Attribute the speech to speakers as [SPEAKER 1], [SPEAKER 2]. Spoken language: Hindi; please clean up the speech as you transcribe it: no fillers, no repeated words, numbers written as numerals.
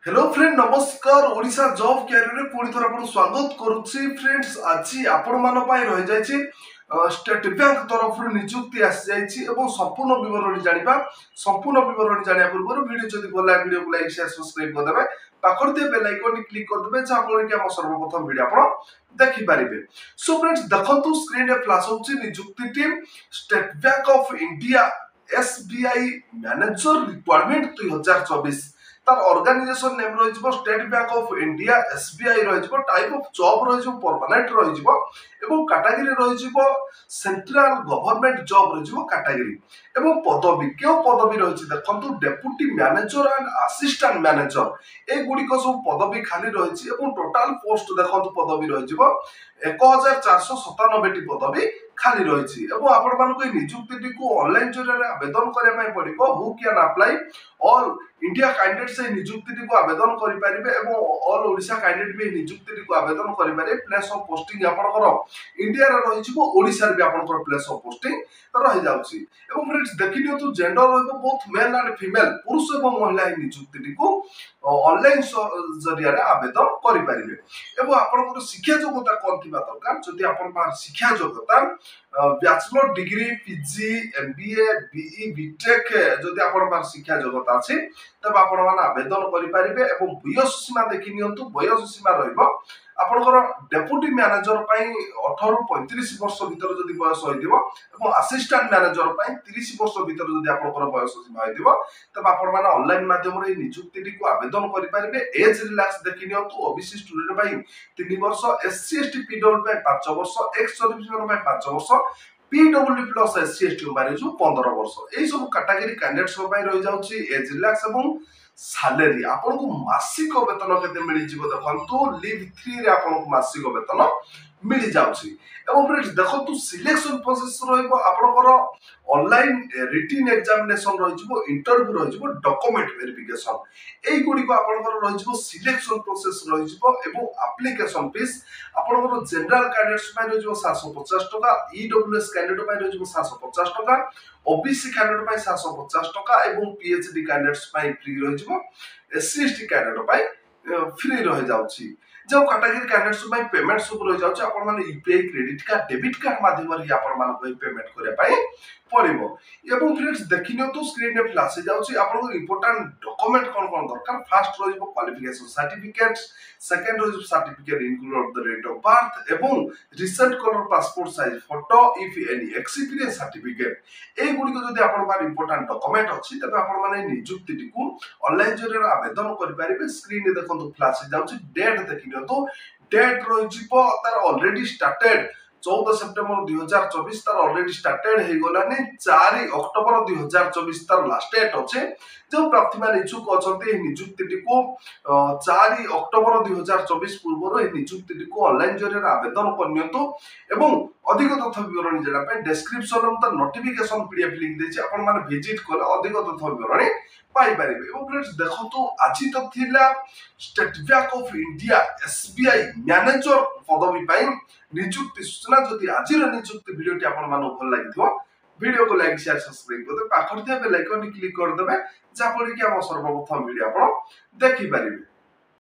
[SPEAKER 1] हेलो फ्रेंड नमस्कार ओडिशा जॉब कैरियर रे पुणी थोड़ा आपन स्वागत करूची फ्रेंड्स। आज आपण मान पई रहि जायछि स्टेट बैंक तरफ नियुक्ति आसी जायछि एवं संपूर्ण विवरण जानिबा। संपूर्ण विवरण जानिया पूर्व वीडियो जदि भला वीडियो को लाइक शेयर सब्सक्राइब कर देबे, पाखर दे बेल आइकन क्लिक कर देबे जा फल कि हम सर्वप्रथम वीडियो आपण देखि पारिबे। सो फ्रेंड्स देखंतु स्क्रीन रे फ्लैश होछि नियुक्ति team state bank of India SBI manager requirement 2024 तार ऑर्गेनाइजेशन नेम रहिजबो state bank of India SBI रहिजबो, टाइप ऑफ जॉब रहिजबो परमानेंट रहिजबो एवं कैटेगरी रहिजबो सेंट्रल गवर्नमेंट जॉब रहिजबो कैटेगरी एवं पदवी केउ पदवी रहिछि देखंतु deputy manager and assistant manager ए गुडी को सब पदवी खाली रहिछि एवं टोटल पोस्ट देखंतु पदवी रहिजबो 1497 टी पदवी खाली रहिछि एवं आपण मानको नियुक्ति को ऑनलाइन जरिया आवेदन करबा पय पड़िबो। Who can apply all India candidate से नियुक्ति को आवेदन करि परिबे एवं ऑल ओडिशा कैंडिडेट भी नियुक्ति को आवेदन करि पारे। प्लेस ऑफ पोस्टिंग आपनकर इंडिया रे रहिजिबो, ओडिशा रे भी आपनकर प्लेस ऑफ पोस्टिंग रहि जाउछि एवं फ्रेंड्स देखिनियो तो जेंडर रहबो बोथ मेल एंड फीमेल पुरुष एवं महिला नियुक्ति को ऑनलाइन जरिया रे आवेदन करि परिबे एवं आपनकर शिक्षा योग्यता कोन थिबा दरकार। जदि आपन पार शिक्षा योग्यता bachelor degree PG MBA BE B Tech जदि आपन पार शिक्षा योग्यता अछि तब आपण मान आवेदन करि परिबे एवं वयस सीमा देखि नियंतु। वयस सीमा रहइबो आपनकर डेप्यूटी मैनेजर पई 18 रु 35 वर्ष भीतर जदि वयस होइदिबो एवं असिस्टेंट मैनेजर पई 30 वर्ष भीतर जदि आपनकर वयस सीमा होइदिबो तब आपण मान ऑनलाइन माध्यम रे नियुक्ति को आवेदन करि परिबे। एज रिलैक्स देखि नियंतु। ओबीसी स्टूडेंट पई 3 वर्ष, एससी एसटी पीडब्ल्यू पई 5 वर्ष, एक्स सर्विसमैन पई 5 वर्ष, पीडब्ल्यू प्लस एससी एसटी मारे जो 15 वर्ष एई सब कैटेगरी कैंडिडेट्स पई रहि जाउची। एज रिलैक्स एवं सैलरी आपन को मासिक वेतन केते मिलि जिवो देखंतु लीव 3 रे आपन को मासिक वेतन मिलि जाउची एवं फ्रेंड्स देखंतु सिलेक्शन प्रोसेस रहइबो आपनकर ऑनलाइन रिटन एग्जामिनेशन रहिजिबो, इंटरव्यू रहिजिबो, डॉक्यूमेंट वेरिफिकेशन एई गुडी को आपनकर रहिजिबो, सिलेक्शन प्रोसेस रहिजिबो एवं एप्लीकेशन फीस आपनकर जनरल कैंडिडेट्स पय रहिजिबो 750 टका, ईडब्ल्यूएस कैंडिडेट पय रहिजिबो 750 टका, ओबीसी कैंडिडेट पय 750 टका एवं पीएचडी कैंडिडेट्स पय फ्री रहिजिबो, एससी एसटी कैंडिडेट पय फ्री रहि जाउची। जो कैटेगरी कैंडिडेट्स पय पेमेंट सब रहि जाउची आपण माने UPI credit card debit card माध्यम रे आपण मान को पेमेंट करे पय पड़िबो एवं फ्रेंड्स देखिनो तो स्क्रीन रे फ्लैश जाउची आपण इंपोर्टेंट डॉक्यूमेंट कोन कोन दरकार। फर्स्ट रहिबो क्वालिफिकेशन सर्टिफिकेट, सेकंड रहिबो certificate include the date of birth एवं recent colour passport size photo if any experience certificate ए गुडी को जदि आपण बार इंपोर्टेंट डॉक्यूमेंट अछि तबे आपण माने नियुक्ति को ऑनलाइन जरिया आवेदन करि पारिबे। स्क्रीन रे देखंतु फ्लैश जाउची। डेट देखिनो तो डेट रहिजिबो तार ऑलरेडी स्टार्टेड 14 सेप्टेम्बर 2024 तार ऑलरेडी स्टार्टेड हे गलानी। 4 अक्टोबर 2024 तार लास्ट डेट अछि। जो प्रार्थी मान इच्छुक अछंती नियुक्ति को 4 अक्टोबर 2024 पूर्व ए नियुक्ति को ऑनलाइन जरिया आवेदन करनियंतु एवं अधिक तथ्य विवरण जणा पे डिस्क्रिप्शन में त नोटिफिकेशन पीडीएफ लिंक देछि आपण माने विजिट कर अधिक तथ्य विवरण पाई परिबे। एवं फ्रेंड्स देखंतु आजि तो थिला state bank of India SBI manager पदवी पई नियुक्ति सूचना। जदि आजिर नियुक्ति वीडियोटी आपण माने भल लागिथो वीडियो को लाइक शेयर सब्सक्राइब कर दे, पाखर दे बेल आइकन क्लिक कर देबे जा परि कि हम सर्वप्रथम वीडियो आपण देखि परिबे।